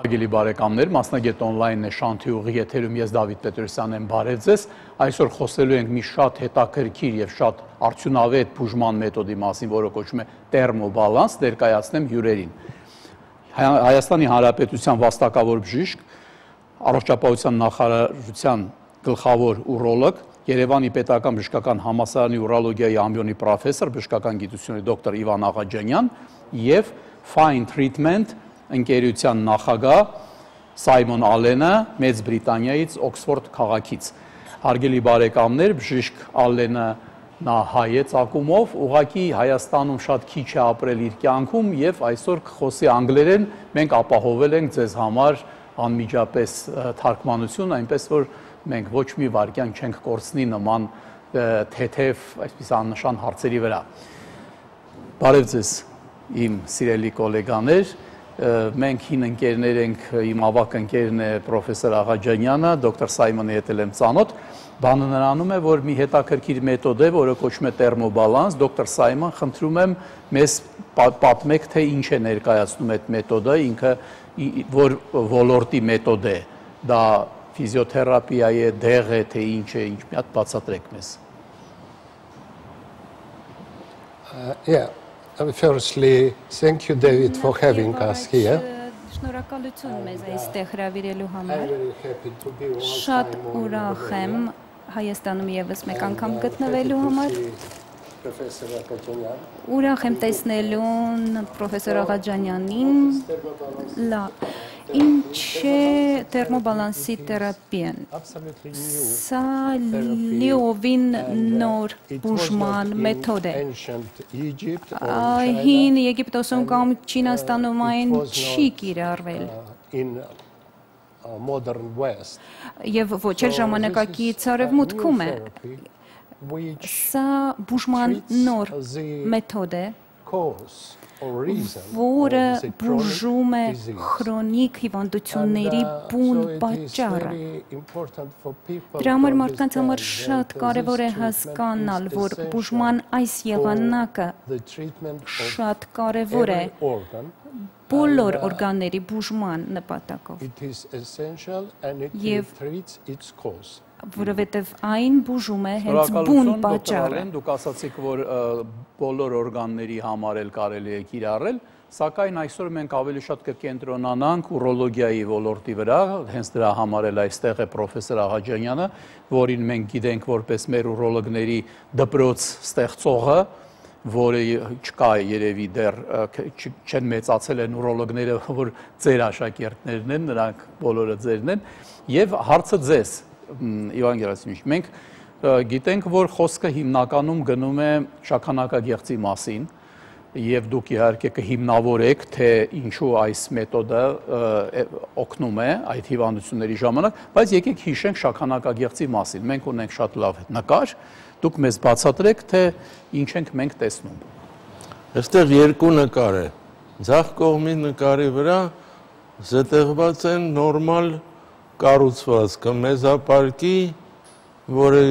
Հարգելի բարեկամներ, մասնագետ on-line է Շանթի ուղի եթերում ես Դավիթ Պետրոսյանն եմ, բարև ձեզ։ Այսօր խոսելու ենք մի շատ հետաքրքիր եւ շատ արդյունավետ բուժման մեթոդի մասին, որը կոչվում է տերմոբալանս, ներկայացնեմ հյուրերին։ Հայաստանի Հանրապետության վաստակավոր բժիշկ, առողջապահության նախարարության գլխավոր ուրոլոգ, Երևանի պետական բժշկական համալսարանի ուրոլոգիայի ամբիոնի պրոֆեսոր, բժշկական գիտությունների դոկտոր Իվան Աղաջանյան եւ Fine Treatment ընկերության նախագահ Սայմոն Ալենը Մեծ Բրիտանիայից Օքսֆորդ քաղաքից։ Հարգելի բարեկամներ, բժիշկ Ալենը նա հայ է ծագումով, ուղղակի Հայաստանում շատ քիչ է ապրել իր կյանքում եւ այսօր կխոսի անգլերեն, մենք ապահովել ենք ձեզ համար անմիջապես թարգմանություն, այնպես որ մենք ոչ մի վարքյան չենք կորցնի նման թեթև, այսպես աննշան հարցերի վրա։ Բարև ձեզ, իմ սիրելի գոլեգաներ, մենք հին ընկերներ ենք, իմ ավակ ընկերն է պրոֆեսոր Աղաջանյանը, դոկտոր Սայմոնի հետ եմ ծանոթ, բանը նրանում է, որ մի հետաքրքիր մեթոդ է, որը կոչվում է տերմոբալանս, դոկտոր Սայմոն, խնդրում եմ մեզ պատմեք, թե ինչ է ներկայացնում այդ մեթոդը, ինքը որ ոլորտի մեթոդ է, դա ֆիզիոթերապիա է, դեղ է, թե ինչ է, ինչ մի հատ բացատրեք մեզ։ Firstly, thank you, David, for having us here. Շնորհակալություն մեզ այստեղ հրավիրելու համար։ Շատ ուրախ եմ Հայաստանում եւս մեկ անգամ գտնվելու համար։ Ուրախ եմ տեսնելուն պրոֆեսոր Աղաջանյանին։ Ինչ է տերմոբալանսի թերապիան։ Սա լիովին նոր բուժման մեթոդ է։ Հին Եգիպտոսում կամ Չինաստանում այն չի կիրառվել։ Եվ ոչ էլ ժամանակակից արևմուտքում է։ Սա բուժման նոր մեթոդ է, որը բուժում է քրոնիկ հիվանդությունների բուն պատճառը։ Դրա համար մարդկանց համար շատ կարևոր է հասկանալ, որ բուժման այս եղանակը շատ կարևոր է բոլոր օրգանների բուժման նպատակով։ Եվ որովհետև այն բուժում է հենց բուն պատճառը։ Դուք ասացիք, որ բոլոր օրգանների համար էլ կարելի է կիրառել, սակայն այսօր մենք ավելի շատ կկենտրոնանանք ուրոլոգիայի ոլորտի վրա, հենց դրա համար էլ այստեղ է պրոֆեսոր Աղաջանյանը, որին մենք գիտենք որպես մեր ուրոլոգների դպրոց ստեղծողը, որը չկա երևի դեռ չեն մեծացել են ուրոլոգները, որ ձեր աշակերտներն են, նրանք բոլորը ձերն են, եւ հարցը ձեզ Իվան Գերասիմովիչ, մենք գիտենք, որ խոսքը հիմնականում գնում է շագանակագեղձի մասին եւ դուք իհարկե կհիմնավորեք, թե ինչու այս մեթոդը օգնում է այդ հիվանդությունների ժամանակ, բայց եկեք հիշենք շագանակագեղձի մասին։ Մենք ունենք շատ լավ նկար, դուք մեզ բացատրեք, թե ինչ ենք մենք տեսնում։ Այստեղ երկու նկար է։ Ձախ կողմի նկարի վրա զետեղված են նորմալ կառուցվածքը մեզապարկի, որի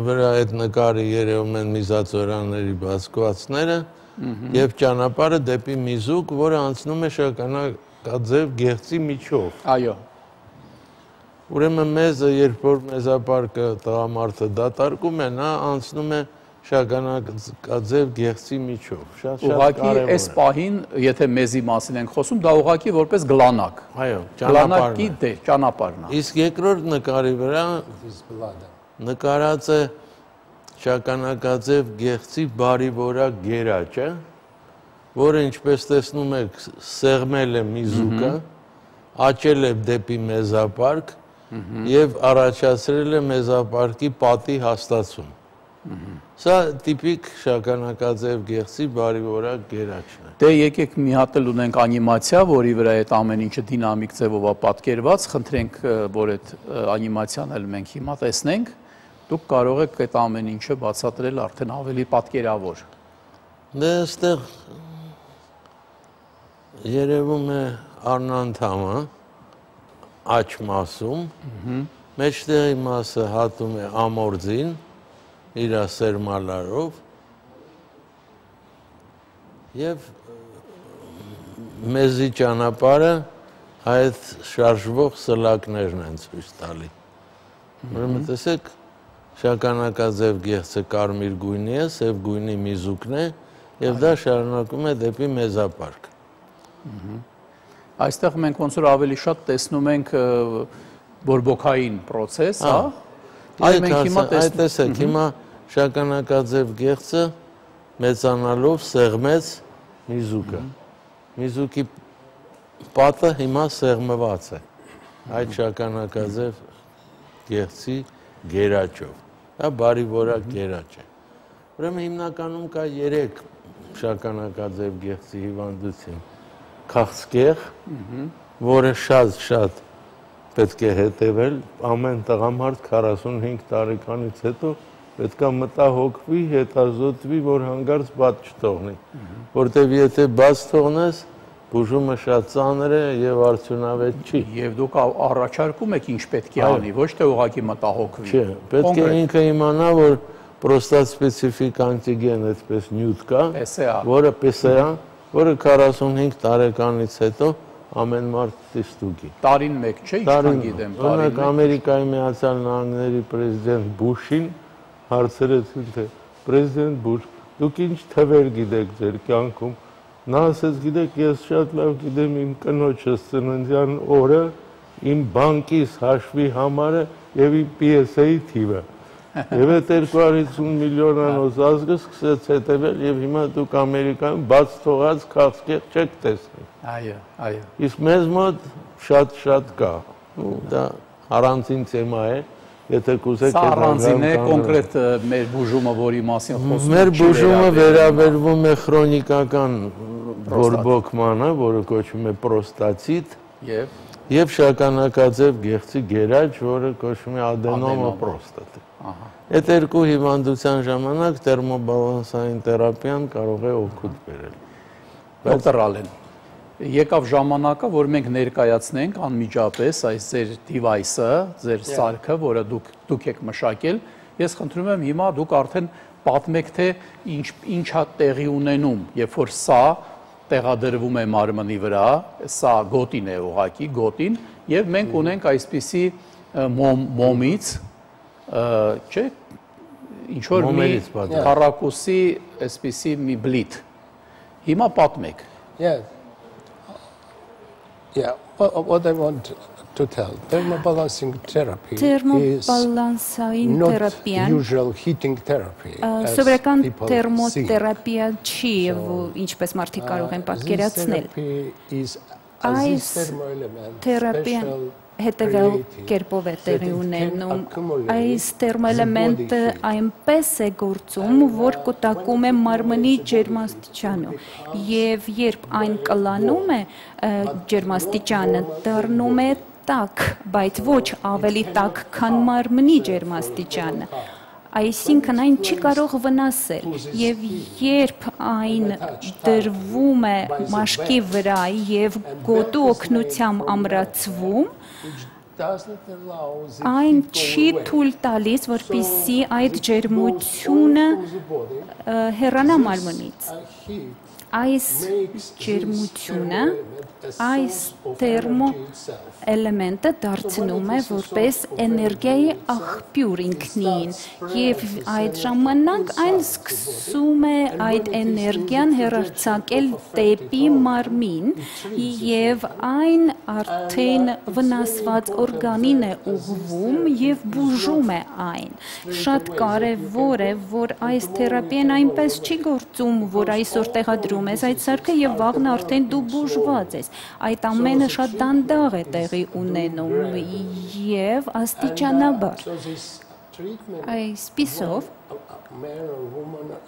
վրա այդ նկարի երևում են միզածորանների բացկվածները եւ ճանապարհը դեպի միզուկ, որը անցնում է շագանակաձև գեղձի միջով։ Այո։ Ուրեմն մեզը, երբ որ մեզապարկը տղամարդը դատարկում է, նա անցնում է շագանակաձև գեղձի միջով։ Ուղղակի այս պահին, եթե մեզի մասին ենք խոսում, դա ուղղակի որպես գլանակ։ Այո, գլանակի ճանապարհն է։ Իսկ երկրորդ նկարի վրա նկարած է շագանակաձև գեղձի բարիվորակ գերաճը, որը ինչպես տեսնում եք, սեղմել է միզուկը, աճել է դեպի մեզապարկ եւ առաջացրել է մեզապարկի պատի հաստացում։ Սա տիպիկ շագանակաձև գեղձի բարիվորակ գերաճն է։ Դե եկեք մի հատ էլ ունենք անիմացիա, որի վրա այդ ամեն ինչը դինամիկ ձևով է պատկերված, խնդրենք, որ այդ անիմացիան էլ մենք հիմա տեսնենք։ Դուք կարող եք այդ ամեն ինչը բացատրել արդեն ավելի պատկերավոր։ Դե այստեղ երևում է առնանդամը աջ մասում, մեջտեղի մասը հատում է ամորձին, իր սերմալարով եւ մեզի ճանապարհը այդ շարժվող սլակներն են ցույց տալի։ Ուրեմն տեսեք, շագանակաձև գեղձը կարմիր գույնի է, սև գույնի միզուկն է, եւ դա շարունակում է դեպի մեզապարկ։ Այստեղ մենք ոնց որ ավելի շատ տեսնում ենք բորբոքային process, հա։ Այդ տեսեք, հիմա շագանակաձև գեղձը մեծանալով սեղմեց միզուկը։ Միզուկի պատը հիմա սեղմված է այդ շագանակաձև գեղձի գերաճով։ Դա բարի որակ գերաճ է։ Ուրեմն հիմնականում կա 3 շագանակաձև գեղձի հիվանդություն։ Քաղցկեղ, որը շատ պետք է հետևել, ամեն տղամարդ 45 տարեկանից հետո պետք է մտահոգվի, հետազոտվի, որ հանկարծ բաց չթողնի, որտեվ եթե բաց թողնես, բուժումը շատ ծանր է եւ արդյունավետ չի։ Եվ դուք առաջարկում եք ինչ պետք է անի, ոչ թե ուղղակի մտահոգվի։ Չէ, պետք է ինքը իմանա, որ պրոստատ սպეციფիկ անտիգեն այդպես նյութ կա, որը PSA, որը 45 տարեկանից հետո ամեն մարդ ստուգի։ Տարին մեկ չէ, ինչքան գիտեմ, տարին մեկ։ Ամերիկայի Միացյալ Նահանգների պրեզիդենտ Բուշին հարցրեցին, թե պրեզիդենտ Բուշ, դուք ինչ թվեր գիտեք ձեր կյանքում։ Նա ասեց, գիտեք, ես շատ լավ գիտեմ իմ կնոջս ծննդյան օրը, իմ բանկիս հաշվի համարը եւ իմ PSA-ի թիվը։ Եվ այդ 250 միլիոնանոց ազգը սկսեց հետևել եւ հիմա դուք Ամերիկայում բաց թողած քաղցկեղ չեք տեսնի։ Այո։ Իսկ մեզ մոտ շատ կա։ Դա առանձին թեմա է, եթե կուզեք Սա առանձին է կոնկրետ մեր բուժումը, որի մասին խոսում ենք։ Մեր բուժումը վերաբերվում է քրոնիկական բորբոքմանը, որը կոչվում է պրոստատիտ, եւ շագանակաձև գեղձի գերաճ, որը կոչվում է ադենոմա պրոստատը։ Այդ երկու հիվանդության ժամանակ տերմոբալանսային թերապիան կարող է օգուտ բերել։ Դոկտոր Ալեն, եկավ ժամանակը, որ մենք ներկայացնենք անմիջապես այս ձեր device-ը, ձեր սարքը, որը դուք եք մշակել։ Ես խնդրում եմ հիմա դուք արդեն պատմեք, թե ինչա տեղի ունենում, երբ որ սա տեղադրվում է մարմնի վրա, սա գոտին է ուղղակի, գոտին, եւ մենք ունենք այսպիսի մոմից, չէ, ինչ որ մի քառակուսի այսպիսի մի բլիթ։ Հիմա պատմեք։ Yeah, what I want to tell, thermobalancing therapy is not usual heating therapy. Սովորական թերմոթերապիա չի, ինչպես մարդիկ կարող են պատկերացնել։ Այս թերապիան հետևյալ կերպով է տեղի ունենում։ Այս թերմոէլեմենտը այնպես է գործում, որ կուտակում է մարմնի ջերմաստիճանը, եւ երբ այն կլանում է, ջերմաստիճանը դառնում է տաք, բայց ոչ ավելի տաք, քան մարմնի ջերմաստիճանը։ Այսինքն այն չի կարող վնասել, եւ երբ այն դրվում է մաշկի վրա եւ գոտու օգնությամբ ամրացվում, այն չի թույլ տալիս, որպեսզի այդ ջերմությունը հեռանա մարմնից։ Այս ջերմությունը, այս թերմոէլեմենտը դարձնում է որպես էներգիայի աղբյուր ինքնին, եւ այդ ժամանակ այն սկսում է այդ էներգիան հեռարձակել դեպի մարմին, եւ այն արդեն վնասված օրգանին է ուղղվում եւ բուժում է այն։ Շատ կարեւոր է, որ այս թերապիան այնպես չի գործում, որ այսօր տեղադրում ես այդ սարքը եւ վաղն արդեն դու բուժված ես։ Այդ ամենը շատ դանդաղ է տեղի ունենում եւ աստիճանաբար։ Այսպիսով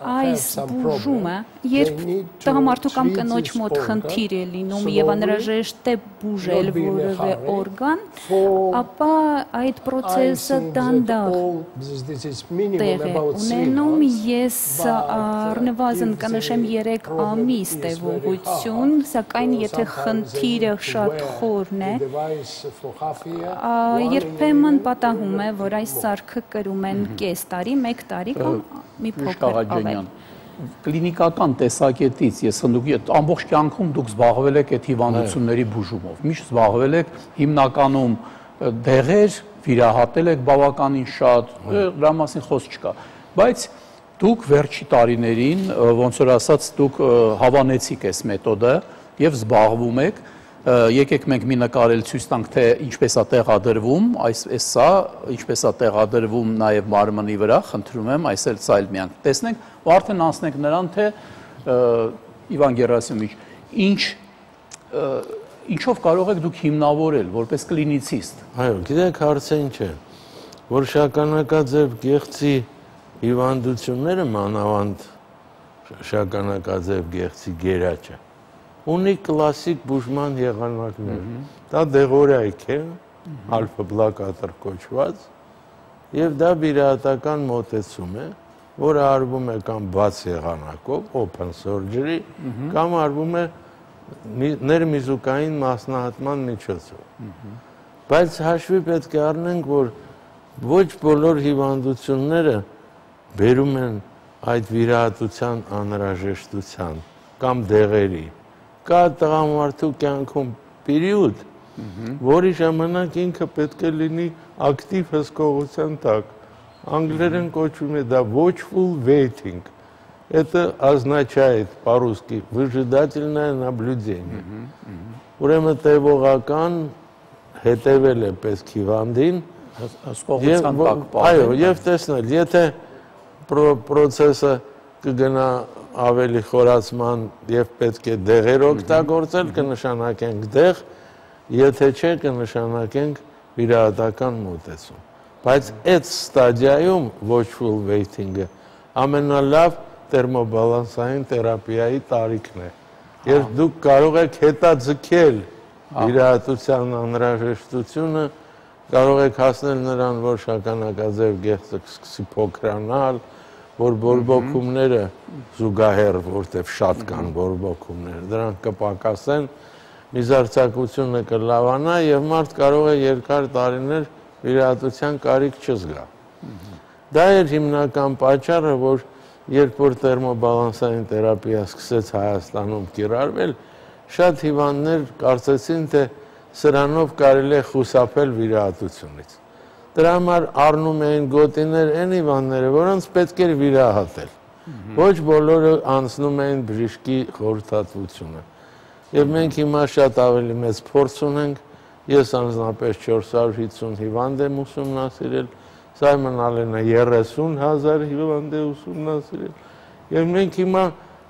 այս բուժումը, երբ տղամարդու կամ կնոջ մոտ խնդիր է լինում եւ անհրաժեշտ է բուժել որևէ օրգան, ապա այդ process-ը դանդաղ տեղ է ունենում։ Ես առնվազն կնշեմ 3 ամիս տևողություն, սակայն եթե խնդիրը շատ խորն է, երբեմն պատահում է, որ այս սարքը կրում են կես տարի, 1 տարի կամ մի փոքր ավել։ կլինիկական տեսակետից ես ամբողջ կյանքում դուք զբաղվել եք այդ հիվանդությունների բուժումով, միշտ զբաղվել եք հիմնականում դեղեր, վիրահատել եք բավականին շատ, դրա մասին խոսք չկա, բայց դուք վերջի տարիներին, ոնց որ ասած, դուք հավանեցիք այս մեթոդը եւ զբաղվում եք, եկեք մենք մի նկարել ցույց տանք, թե ինչպես է տեղադրվում, սա ինչպես է տեղադրվում նաեւ մարմնի վրա, խնդրում եմ, այս էլ սա էլ միանք տեսնենք, ու արդեն անցնենք նրան, թե Իվան Գերասիմովիչ, ինչով կարող եք դուք հիմնավորել որպես կլինիցիստ։ Այո, գիտեք, հարցը ինչ է, որ շագանակաձև գեղձի հիվանդությունները, մանավանդ շագանակաձև գեղձի գերաճը, ունի կլասիկ բուժման եղանակներ։ Դա դեղորայք է, ալֆա-բլոկատոր կոչված, եւ դա վիրահատական մոտեցում է, որը արվում է կամ բաց եղանակով, open surgery, կամ արվում է ներմիզուկային մասնահատման միջոցով։ Բայց հաշվի պետք է առնենք, որ ոչ բոլոր հիվանդությունները բերում են այդ վիրահատության անհրաժեշտության կամ դեղերի։ Կա տղամարդու կյանքում պերիոդ, որի ժամանակ ինքը պետք է լինի ակտիվ հսկողության տակ։ Անգլերեն կոչվում է դա watchful waiting։ Это означает по-русски выжидательное наблюдение։ Ուրեմն տևողական հետևել է պես հիվանդին, հսկողության տակ պահել։ Այո, եւ տեսնել, եթե process-ը կգնա ավելի խորացման եւ պետք է դեղեր օգտագործել, կնշանակենք դեղ, եթե չէ, կնշանակենք վիրահատական մոտեցում։ Բայց այդ ստադիայում watchful waiting-ը ամենալավ տերմոբալանսային թերապիայի տարիքն է։ Երբ դուք կարող եք հետաձգել վիրահատության անհրաժեշտությունը, կարող եք հասնել նրան, որ շագանակաձև գեղձը սկսի փոքրանալ, որ բորբոքումները զուգահեռ, որտեղ շատ կան բորբոքումներ, դրանք կպակասեն, միզարձակությունը կլավանա եւ մարդ կարող է երկար տարիներ վիրահատության կարիք չզգա։ Դա էր հիմնական պատճառը, որ երբ որ տերմոբալանսային թերապիա սկսեց Հայաստանում կիրառվել, շատ հիվանդներ կարծեցին, թե սրանով կարելի է խուսափել վիրահատությունից։ Դրա համար առնում էին գոտիներ այն հիվանդները, որոնց պետք էր վիրահատել։ Ոչ բոլորը անցնում էին բժշկի խորհրդատվությունը։ Եվ մենք հիմա շատ ավելի մեծ փորձ ունենք, ես անձնապես 450 հիվանդ եմ ուսումնասիրել, Սայմոն Ալենը 30,000 հիվանդ է ուսումնասիրել, եւ մենք հիմա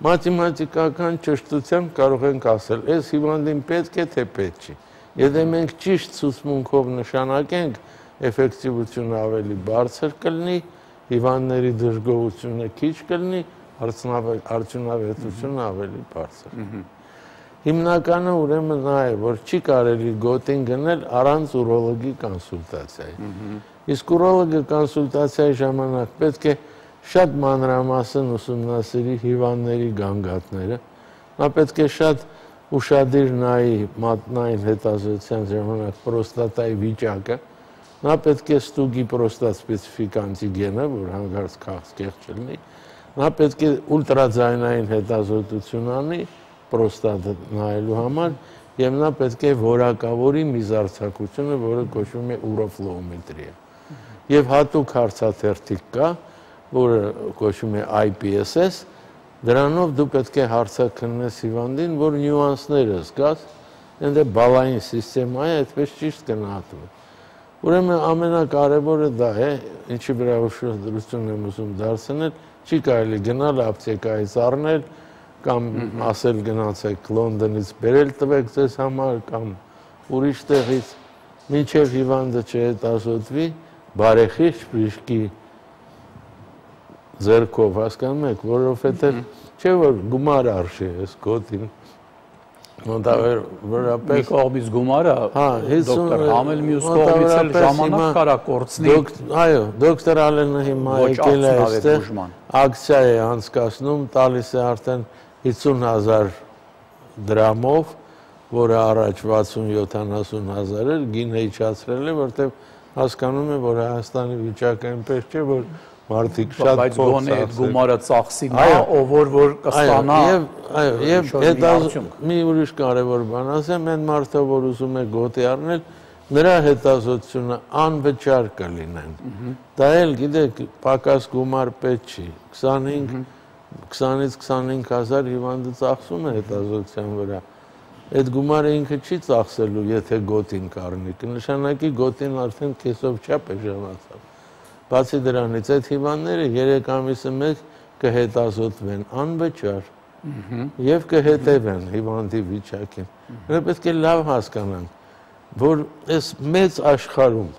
մաթեմատիկական ճշտությամբ կարող ենք ասել, այս հիվանդին պետք է թե պետք չի։ Եթե մենք ճիշտ ցուցմունքով նշանակենք, էֆեկտիվությունը ավելի բարձր կլինի, հիվանդների դժգոհությունը քիչ կլինի, արդյունավետությունը ավելի բարձր։ Հիմնականը ուրեմն նա է, որ չի կարելի գոտին գնել առանց ուրոլոգի կոնսուլտացիայի։ Իսկ ուրոլոգի կոնսուլտացիայի ժամանակ պետք է շատ մանրամասն ուսումնասիրի հիվանդների գանգատները, նա պետք է շատ ուշադիր նայի մատնային հետազոտության ժամանակ պրոստատայի վիճակը, նա պետք է ստուգի պրոստատ սպեցիֆիկ անտիգենը, որ հանկարծ քաղցկեղ չլինի, նա պետք է ուլտրաձայնային հետազոտություն անի պրոստատը նայելու համար եւ նա պետք է որակավորի միզարձակությունը, որը կոչվում է ուրոֆլոումետրիա։ Եվ հատուկ հարցաթերթիկ կա, որը կոչվում է IPSS, դրանով դու պետք է հարցաքննես հիվանդին, որ նյուանսները զգաս, ընդ բալային սիստեմա է, այդպես ճիշտ գնահատվում։ Ուրեմն ամենակարևորը դա է, ինչի վրա ուշադրություն եմ ուզում դարձնել, չի կարելի գնալ ապտեկայից առնել, կամ ասել գնացեք Լոնդոնից բերել տվեք ձեզ համար, կամ ուրիշ տեղից, մինչև հիվանդը չհետազոտվի, բարեխիղճ բժշկի ձեռքով, հասկանում եք, որովհետև չէ որ գումար արժի այս գոտին, մոտավորապես մի կողմից գումարը, դոկտոր Համել մյուս կողմից էլ ժամանակ կարա կորցնի։ Այո, դոկտոր Ալենը հիմա եկել է այստեղ, ակցիա է անցկացնում, տալիս է արդեն 50,000 դրամով, որը առաջ 60-70,000 էր, գինը իջացրել է, որտեղ հասկանում է, որ Հայաստանի վիճակը այնպես չէ, որ մարդիկ շատ բայց գոնե այդ գումարը ծախսի նա, ով որ կստանա եւ հետո մի ուրիշ կարևոր բան ասեմ, այն մարդը որ ուզում է գոտի առնել, նրա հետազոտությունը անվճար կլինեն։ Դա էլ գիտեք, պակաս գումար պետք չի, 20-ից 25,000 հիվանդը ծախսում է հետազոտության վրա։ Այդ գումարը ինքը չի ծախսելու, եթե գոտին կառնի, կնշանակի գոտին արդեն կեսով չափ է ժամացավ։ Բացի դրանից, այդ հիվանդները 3 ամիսը մեկ կհետազոտվեն անվճար եւ կհետևեն հիվանդի վիճակին։ Մենք պետք է լավ հասկանանք, որ այս մեծ աշխարհում,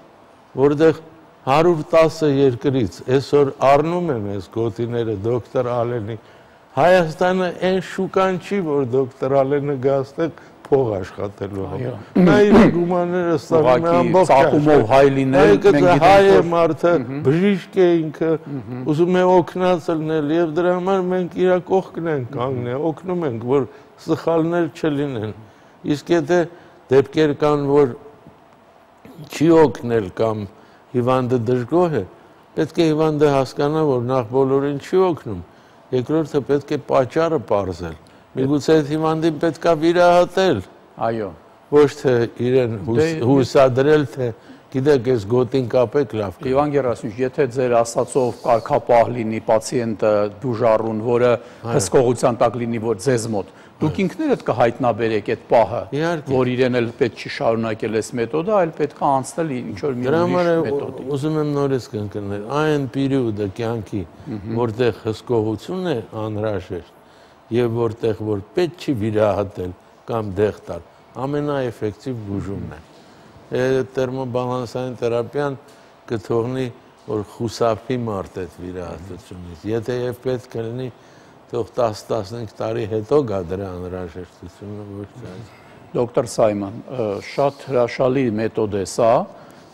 որտեղ 110 երկրից այսօր առնում են այս գոտիները դոկտոր Ալենի, Հայաստանը այն շուկան չի, որ դոկտոր Ալենը գաստեղ փող աշխատելու համար։ Նա իր գումարները ստանում է ամբողջ ծակումով հայ լինել, մենք հայ է մարդը, բժիշկ է ինքը, ուզում է օգնած լինել եւ դրա համար մենք իր կողքն ենք կանգնել, օգնում ենք, որ սխալներ չլինեն։ Իսկ եթե դեպքեր կան, որ չի օգնել կամ հիվանդը դժգոհ է, պետք է հիվանդը հասկանա, որ նախ բոլորին չի օգնում, երկրորդը պետք է պատճառը պարզել։ Միգուցե այդ հիվանդին պետք է վիրահատել։ Այո։ Ոչ թե իրեն հուսադրել, թե գիտեք, այս գոտին կապեք լավ։ Իվան Գերասիմովիչ, եթե ձեր ասածով կարգապահ լինի պացիենտը բուժառուն, որը հսկողության տակ լինի, որ ձեզ մոտ, դուք ինքներդ կհայտնաբերեք այդ պահը, որ իրեն էլ պետք չի շարունակել այս մեթոդը, այլ պետք է անցնել ինչ-որ մի ուրիշ մեթոդի։ Ուզում եմ նորից կընկնել, այն պերիոդը կյանքի, որտեղ հսկողություն է անհրաժեշտ եւ որտեղ որ պետք չի վիրահատել կամ դեղ տալ, ամենաէֆեկտիվ բուժումն է։ Տերմոբալանսային թերապիան կթողնի, որ խուսափի մարդ այդ վիրահատությունից։ Եթե եւ պետք է լինի, թող 10-15 տարի հետո գա դրա անհրաժեշտությունը, ոչ թե այս։ Դոկտոր Սայման, շատ հրաշալի մեթոդ է սա,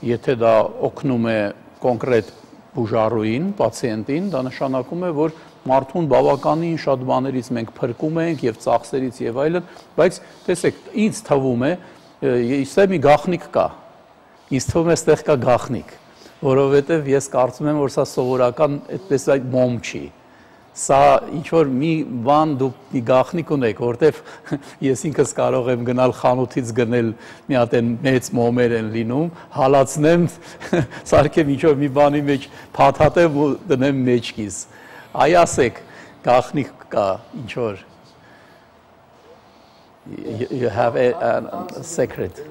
եթե դա օգնում է կոնկրետ բուժառուին, պացիենտին, դա նշանակում է, որ մարդուն բավականին շատ բաներից մենք փրկում ենք եւ ծախսերից եւ այլն, բայց տեսեք, ինձ թվում է, իսե մի գաղտնիք կա։ Ինձ թվում է, այստեղ կա գաղտնիք, որովհետեւ ես կարծում եմ, որ սա սովորական այդպես այդ մոմ չի։ Սա ինչ-որ մի բան դուք մի գաղտնիք ունեք, որտեվ ես ինքս կարող եմ գնալ խանութից գնել մի հատ են մեծ մոմեր են լինում, հալացնեմ, սարքեմ ինչ-որ մի բանի մեջ փաթաթեմ ու դնեմ մեջքիս։ Այ ասեք, գաղտնիք կա ինչ-որ։ You have a secret.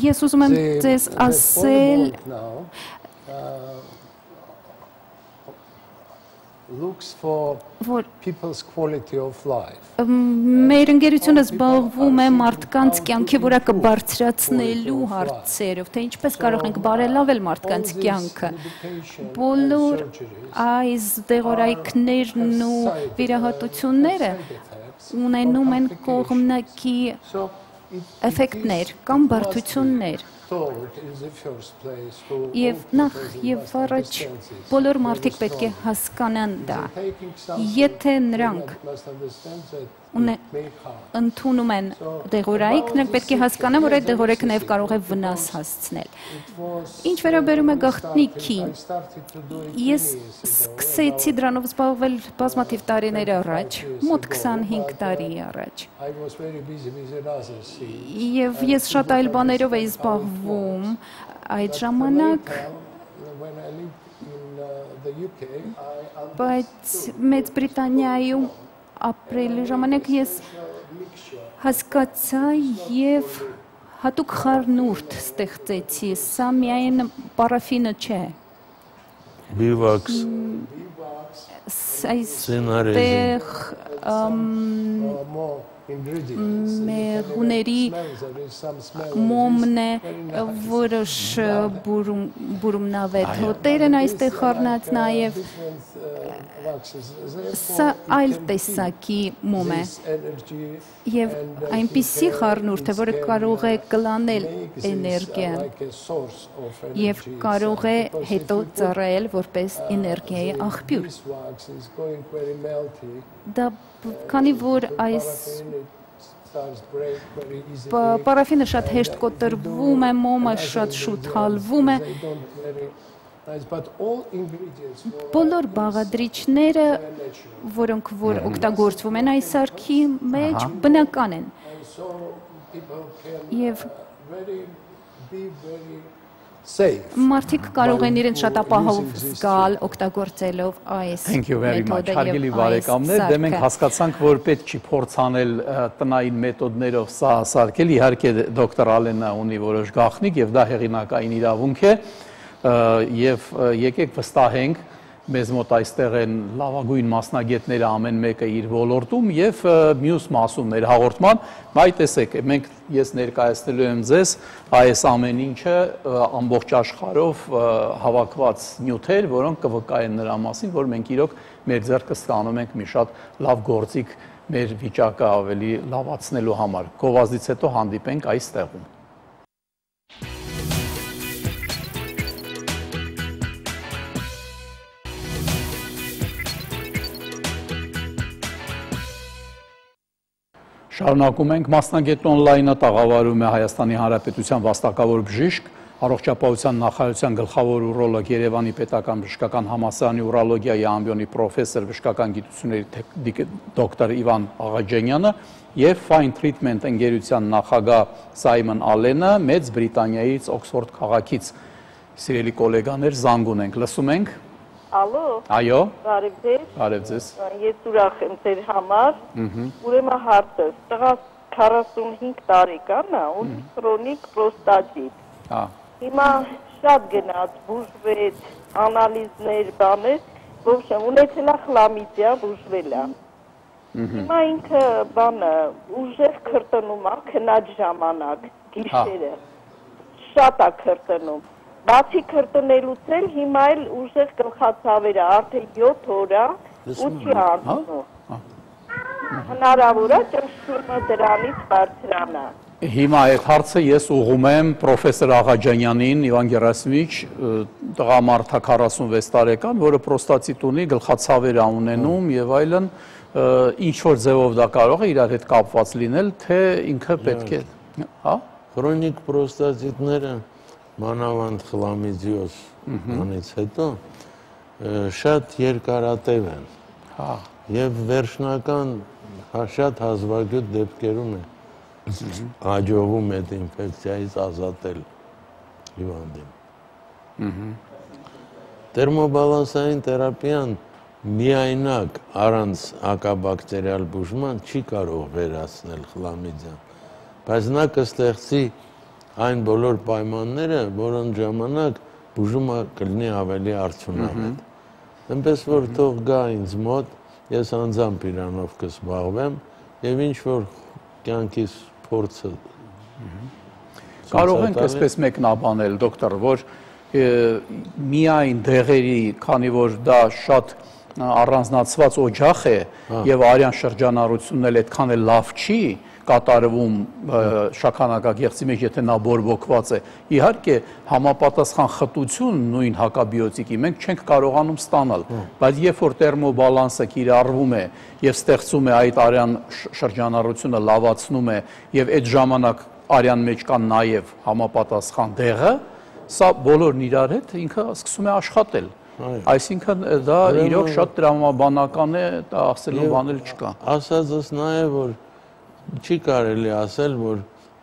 Ես ուզում եմ ձեզ ասել looks for people's quality of life. Մեր ընկերությունը զբաղվում է մարդկանց կյանքի որակը բարձրացնելու հարցերով, թե ինչպես կարող ենք բարելավել մարդկանց կյանքը։ Բոլոր այս դեղորայքներն ու վիրահատությունները ունենում են կողմնակի էֆեկտներ կամ բարդություններ։ Եվ նախ եւ առաջ բոլոր մարդիկ պետք է հասկանան դա։ Եթե նրանք ընդունում են դեղորայք, նրանք պետք է հասկանան, որ այդ դեղորայքը նաև կարող է վնաս հասցնել։ Ինչ վերաբերում է գաղտնիքին, ես սկսեցի դրանով զբաղվել բազմաթիվ տարիներ առաջ, մոտ 25 տարի առաջ։ Եվ ես շատ այլ բաներով էի զբաղվում այդ ժամանակ, բայց Մեծ Բրիտանիայում ապրելու ժամանակ ես հասկացա եւ հատուկ խառնուրդ ստեղծեցի, սա միայն պարաֆինը չէ։ Բիվաքս, այստեղ մեղուների մոմն է, որոշ բուրումնավետ հոտեր են այստեղ խառնած նաև, սա այլ տեսակի մոմ է և այնպիսի խառնուրդ է, որը կարող է կլանել էներգիան և կարող է հետո ծառայել որպես էներգիայի աղբյուր։ Դա քանի որ այս պարաֆինը շատ հեշտ կոտրվում է, մոմը շատ շուտ հալվում է, Բոլոր բաղադրիչները, որոնք որ օգտագործվում են այս սարքի մեջ, բնական են։ Եվ մարդիկ կարող են իրենց շատ ապահով զգալ օգտագործելով այս մեթոդը հարգելի բարեկամներ, դե մենք հասկացանք, որ պետք չի փորձանել տնային մեթոդներով սա սարքել, իհարկե դոկտոր Ալենը ունի որոշ գաղտնիք եւ դա հեղինակային իրավունք է եւ եկեք վստահենք մեզ մոտ այստեղ են լավագույն մասնագետները ամեն մեկը իր ոլորտում եւ մյուս մասում մեր հաղորդման այ տեսեք ես ներկայացնելու եմ ձեզ այս ամեն ինչը ամբողջ աշխարհով հավաքված նյութեր, որոնք կվկայեն նրա մասին, որ մենք իրոք մեր ձեռքը ստանում ենք մի շատ լավ գործիք մեր վիճակը ավելի լավացնելու համար։ Գովազդից հետո հանդիպենք այս տեղում։ Շարունակում ենք մասնագետ on-line-ը տաղավարում է Հայաստանի Հանրապետության վաստակավոր բժիշկ, առողջապահության նախարարության գլխավոր ուրոլոգ, Երևանի պետական բժշկական համալսարանի ուրոլոգիայի ամբիոնի պրոֆեսոր, բժշկական գիտությունների դոկտոր Իվան Աղաջանյանը եւ Fine Treatment ընկերության նախագահ Սայմոն Ալենը Մեծ Բրիտանիայից Օքսֆորդ քաղաքից։ Սիրելի գոլեգաներ, զանգ ունենք, լսում ենք։ Ալո։ Այո։ Բարև ձեզ։ Բարև ձեզ։ Ես ուրախ եմ ձեր համար։ Ուրեմն հարցս, տղաս 45 տարեկան է, ունի քրոնիկ պրոստատիտ։ Հա։ Հիմա շատ գնաց, բուժվեց, անալիզներ, բաներ, ոբշեմ, ունեցել է խլամիդիա, բուժվել է։ Հիմա ինքը բանը ուժեղ քրտնում է, քնած ժամանակ, գիշերը։ Շատ է քրտնում։ Բացի քրտնելուց էլ հիմա էլ ուժեղ գլխացավեր է, արդեն 7 օր է, ու չի անցնում։ Հնարավոր է ճնշումը դրանից բարձրանա։ Հիմա այդ հարցը ես ուղղում եմ պրոֆեսոր Աղաջանյանին, Իվան Գերասիմիչ, տղամարդ 46 տարեկան, որը պրոստատիտ ունի, գլխացավեր է ունենում եւ այլն, ինչ որ ձևով դա կարող է իրար հետ կապված լինել, թե ինքը պետք է, հա? Քրոնիկ պրոստատիտները մանավանդ խլամիդիոզ անից հետո շատ երկարատև են և վերջնական շատ հազվագյուտ դեպքերում է հաջողվում այդ ինֆեկցիայից ազատել հիվանդին։ Տերմոբալանսային թերապիան միայնակ առանց ակաբակտերիալ բուժման չի կարող վերացնել խլամիդիան, բայց նա կստեղծի այն բոլոր պայմանները, որոնց ժամանակ բուժումը կլինի ավելի արդյունավետ։ Այնպես որ թող գա ինձ մոտ, ես անձամբ իրանով կզբաղվեմ եւ ինչ որ կյանքիս փորձը կարող ենք այսպես մեկնաբանել, դոկտոր, որ միայն դեղերի, քանի որ դա շատ առանձնացված օջախ է եւ արյան շրջանառությունն էլ այդքան էլ լավ չի կատարվում շաքանակագեղձի մեջ, եթե նա բորբոքված է։ Իհարկե, համապատասխան խտություն նույն հակաբիոտիկի մենք չենք կարողանում ստանալ, բայց երբ որ տերմոբալանսը կիրառվում է եւ ստեղծում է այդ արյան շրջանառությունը լավացնում է եւ այդ ժամանակ արյան մեջ կան նաեւ համապատասխան դեղը, սա բոլորն իրար հետ ինքը սկսում է աշխատել։ Այսինքն դա իրոք շատ տրամաբանական է, դա ասելու բան էլ չկա։ Ասածս նաեւ որ չի կարելի ասել, որ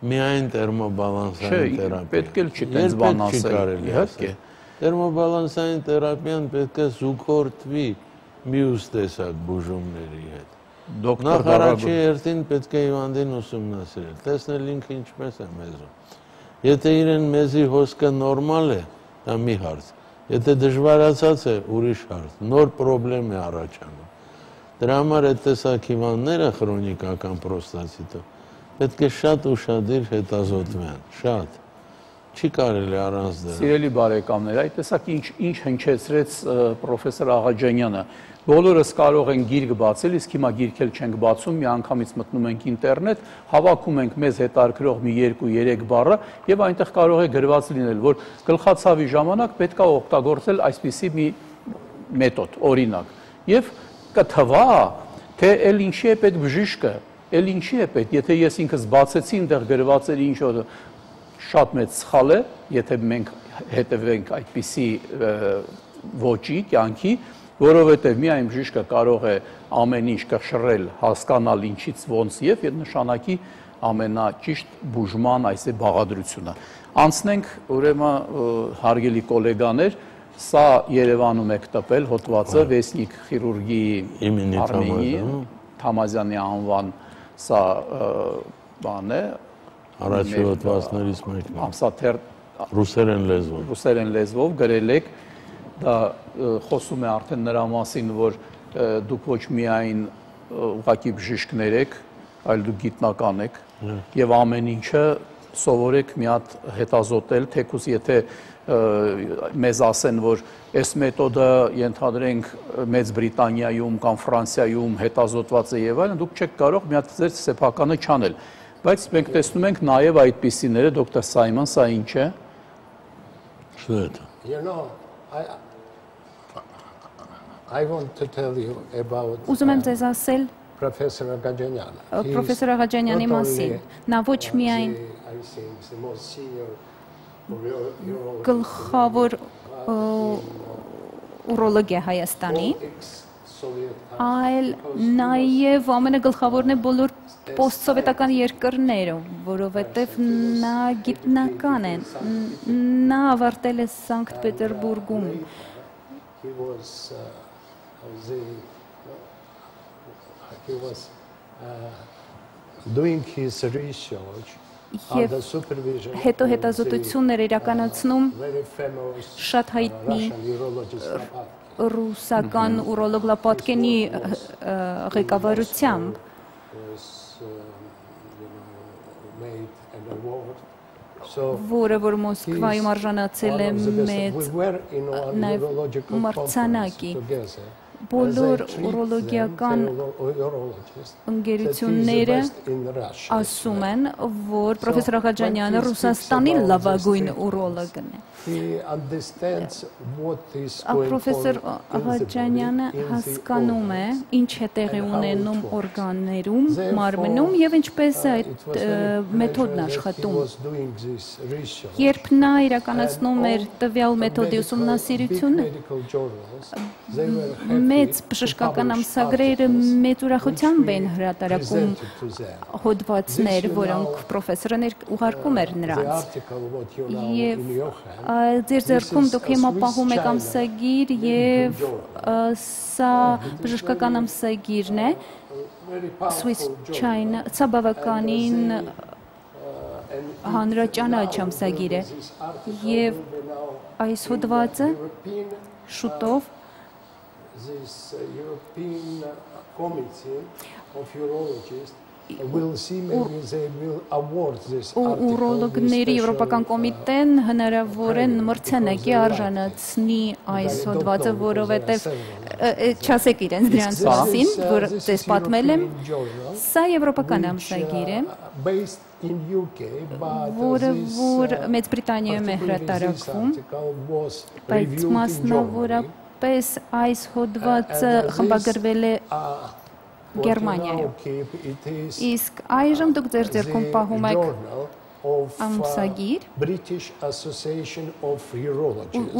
միայն տերմոբալանսային թերապիա։ Պետք էլ չի տենց բան ասել, իհարկե։ Տերմոբալանսային թերապիան պետք է զուգորդվի մյուս տեսակ բուժումների հետ։ Նախ առաջի հերթին պետք է հիվանդին ուսումնասիրել, տեսնել ինքը ինչպես է մեզում։ Եթե իրեն մեզի հոսքը նորմալ է, դա մի հարց։ Եթե դժվարացած է, ուրիշ հարց, նոր պրոբլեմ է առաջանում։ Դրա համար այդ տեսակ հիվանդները քրոնիկական պրոստատիտով պետք է շատ ուշադիր հետազոտվեն, շատ։ Չի կարելի առանց դրա։ Սիրելի բարեկամներ, այդ տեսակ ինչ հնչեցրեց պրոֆեսոր Աղաջանյանը։ Բոլորս կարող են գիրք բացել, իսկ հիմա գիրք էլ չենք բացում, մի անգամից մտնում ենք ինտերնետ, հավաքում ենք մեզ հետաքրքրող մի 2-3 բառը եւ այնտեղ կարող է գրված լինել, որ գլխացավի ժամանակ պետք է օգտագործել այսպիսի մի մեթոդ, օրինակ։ Եվ կթվա, թե էլ ինչի է պետք բժիշկը, էլ ինչի է պետք, եթե ես ինքս բացեցի, այնտեղ գրված էր ինչ որ շատ մեծ սխալ է, եթե մենք հետևենք այդպիսի ոճի, կյանքի, որովհետև միայն բժիշկը կարող է ամեն ինչ կշռել, հասկանալ ինչից ոնց եւ նշանակի ամենաճիշտ բուժման այս բաղադրությունը։ Անցնենք ուրեմն հարգելի գոլեգաներ, սա Երևանում եք տպել հոդվածը Վեսնիկ խիրուրգիի Արմենի Թամազյանի անվան սա բան է առաջի հոդվածներից մեկն է։ Ամսաթեր ռուսերեն լեզվով գրել եք, դա խոսում է արդեն նրա մասին, որ դուք ոչ միայն ուղղակի բժիշկներ եք, այլ դուք գիտնական եք եւ ամեն ինչը սովորեք մի հատ հետազոտել, թեկուզ եթե մեզ ասեն, որ այս մեթոդը ենթադրենք Մեծ Բրիտանիայում կամ Ֆրանսիայում հետազոտված է եւ այլն, դուք չեք կարող մի հատ ձեր սեփականը չանել։ Բայց մենք տեսնում ենք նաեւ այդպիսիները, դոկտոր Սայմոն, սա ինչ է։ Что это? You know, I want to tell you about Ուզում եմ ձեզ ասել Professor Ghajanian. Պրոֆեսոր Ղաջանյանի մասին։ Նա ոչ միայն գլխավոր ուրոլոգ է Հայաստանի, այլ նաև ամենագլխավորն է բոլոր պոստսովետական երկրներում, որովհետև նա գիտնական է, նա ավարտել է Սանկտ Պետերբուրգում։ He was doing his research under supervision հետո հետազոտություններ իրականացնում շատ հայտնի ռուսական ուրոլոգ Լապատկենի ղեկավարությամբ, որը որ Մոսկվայում արժանացել է մեծ մրցանակի։ Բոլոր ուրոլոգիական ընկերությունները ասում են, որ պրոֆեսոր Ղաջանյանը Ռուսաստանի լավագույն ուրոլոգն է։ Պրոֆեսոր Ղաջանյանը հասկանում է, ինչ է տեղի ունենում օրգաններում, մարմնում եւ ինչպես է այդ մեթոդն աշխատում։ Երբ նա իրականացնում էր տվյալ մեթոդի ուսումնասիրությունը, մեծ բժշկական ամսագրերը մեծ ուրախությամբ են հրատարակում հոդվածներ, որոնք պրոֆեսորը ուղարկում էր նրանց։ Եվ ձեր ձեռքում դուք հիմա պահում եք ամսագիր եւ սա բժշկական ամսագիրն է, Swiss China, սա բավականին հանրաճանաչ ամսագիր է եւ այս հոդվածը շուտով This European Committee of Urologists will see maybe they will award this article. Ուրոլոգների Եվրոպական կոմիտեն հնարավոր է մրցանակի արժանացնի այս հոդվածը, որովհետև չասեք իրենց դրանց մասին, որ ձեզ պատմել եմ, սա եվրոպական ամսագիր է, որը որ Մեծ Բրիտանիայում է հրատարակվում, բայց մասնավորապես այս հոդվածը խմբագրվել է Գերմանիայում։ Իսկ այժմ դուք ձեր ձեռքում պահում եք ամսագիր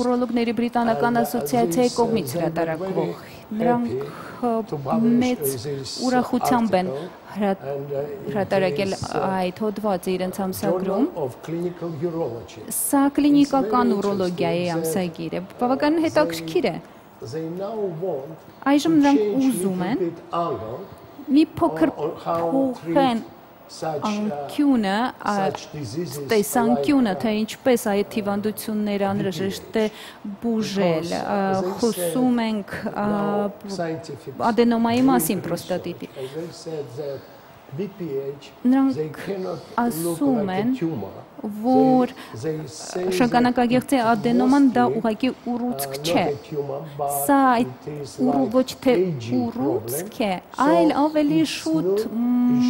Ուրոլոգների բրիտանական ասոցիացիայի կողմից հրատարակվող։ Նրանք մեծ ուրախությամբ են հրատարակել այդ հոդվածը իրենց ամսագրում։ Սա կլինիկական ուրոլոգիայի ամսագիր է, բավականին հետաքրքիր է։ Այժմ նրանք ուզում են մի փոքր փոխեն անկյունը, տեսանկյունը, թե ինչպես այդ հիվանդությունները անհրաժեշտ է բուժել։ Խոսում ենք ադենոմայի մասին, պրոստատիտի։ Նրանք ասում են, որ շագանակագեղձի ադենոման դա ուղղակի ուռուցք չէ։ Սա ոչ թե ուռուցք է, այլ ավելի շուտ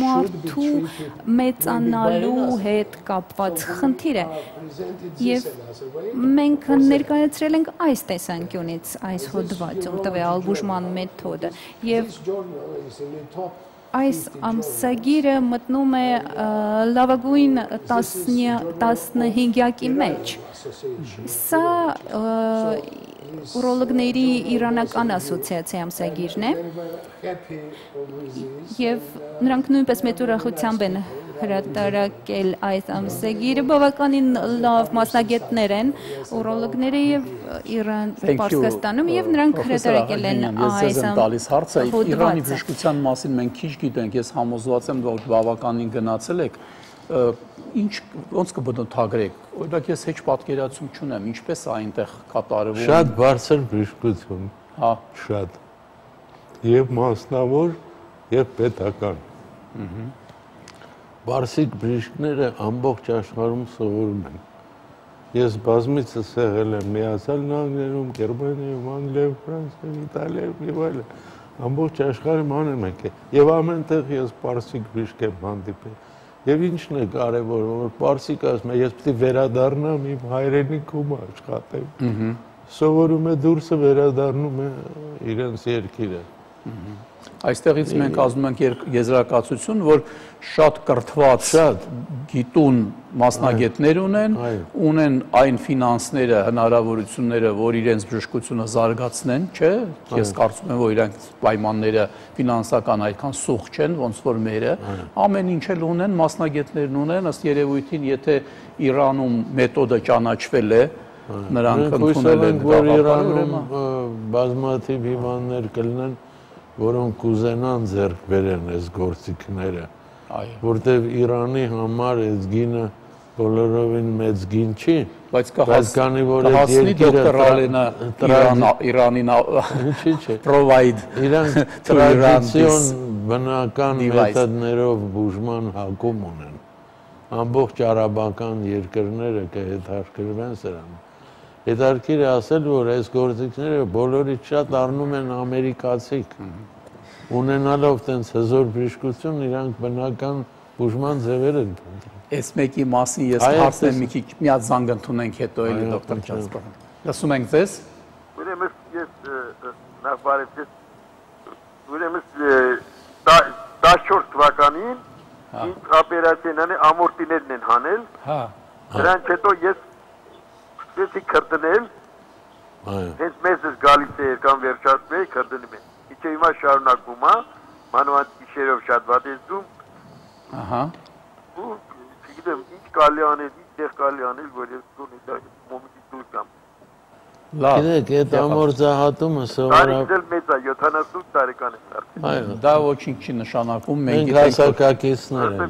մարդու մեծանալու հետ կապված խնդիր է։ Եվ մենք ներկայացրել ենք այս տեսանկյունից այս հոդվածում տվյալ բուժման մեթոդը։ Եվ այս ամսագիրը մտնում է լավագույն 15-յակի մեջ։ Սա Ուրոլոգների իրանական ասոցիացիայի ամսագիրն է եւ նրանք նույնպես մեծ ուրախությամբ են հրատարակել այս ամսագիրը, բավականին լավ մասնագետներ են ուրոլոգները եւ Պարսկաստանում եւ նրանք հրատարակել են այս հարցը։ Իրանի բժշկության մասին մենք քիչ գիտենք, ես համոզված եմ, որ բավականին գնացել եք, ինչ ոնց կբնութագրեք, օրինակ ես հեչ պատկերացում չունեմ, ինչպես է այնտեղ կատարվում։ Շատ բարձր բժշկություն, հա, շատ, եւ մասնավոր եւ պետական։ Պարսիկ բժիշկները ամբողջ աշխարհում սովորում են։ Ես բազմիցս եղել եմ Միացյալ Նահանգներում, Գերմանիայում, Անգլիայում, Ֆրանսիայում, Իտալիայում եւ այլն։ Ամբողջ աշխարհում անում եք եւ ամենտեղ ես պարսիկ բժիշկ եմ հանդիպել։ Եվ ինչն է կարևոր, որ պարսիկ ասում է, ես պետք է վերադառնամ իմ հայրենիքում աշխատեմ։ Սովորում է դուրսը վերադառնում է իրենց երկիրը։ Այստեղից մենք ասում ենք եզրակացություն, որ շատ կրթված, շատ գիտուն մասնագետներ ունեն այն ֆինանսները, հնարավորությունները, որ իրենց բժշկությունը զարգացնեն, չէ՞։ Ես կարծում եմ, որ իրենք պայմանները ֆինանսական այդքան սուղ չեն, ոնց որ մերը, ամեն ինչ էլ ունեն, մասնագետներն ունեն, ըստ երևույթին, եթե Իրանում մեթոդը ճանաչվել է, նրանք ընդունել են Իրանում բազմաթիվ հիվանդներ կլինեն, որոնք կուզենան ձեռք բերեն այս գործիքները, որտեղ Իրանի համար այս գինը բոլորովին մեծ գին չի, բայց կհասնի, որ այդ երկիրը Իրանին provide իրանք տրադիցիոն բնական մեթոդներով բուժման հակում ունեն, ամբողջ արաբական երկրները կհետաքրքրվեն սրանով։ Հետարքիր է ասել, որ այս գործիքները բոլորից շատ առնում են ամերիկացիք, ունենալով տենց հզոր բժշկություն, իրանք բնական բուժման ձևեր են փնտրում։ Այս մեկի մասին ես հարցնեմ մի քիչ, մի հատ զանգ ընդունենք հետո էլի դոկտոր Ճանսպարյան։ Լսում ենք ձեզ։ Ուրեմն ես նախ ուրեմն 14 թվականին ինձ օպերացիան ամորտիներն են հանել։ Հա։ Դրանից հետո ես Ես քրտնել, հենց մեզ ես գալիս է երկան վերջացում է, քրտնում է։ Իչե հիմա շարունակվում է, մանավանդ գիշերով շատ վատ ես դում։ Ահա։ Ու չգիտեմ, ինչ կարելի անել, ինչ տեղ կարելի անել, որ ես մոմենտից դուրս գամ։ Լավ։ Գիտեք, այդ ամորձահատումը սովորաբար Տարիքն էլ մեծ է, 78 տարեկան եմ դարձել։ Այո, դա ոչինչ չի նշանակում, մենք հասակակիցներ ենք։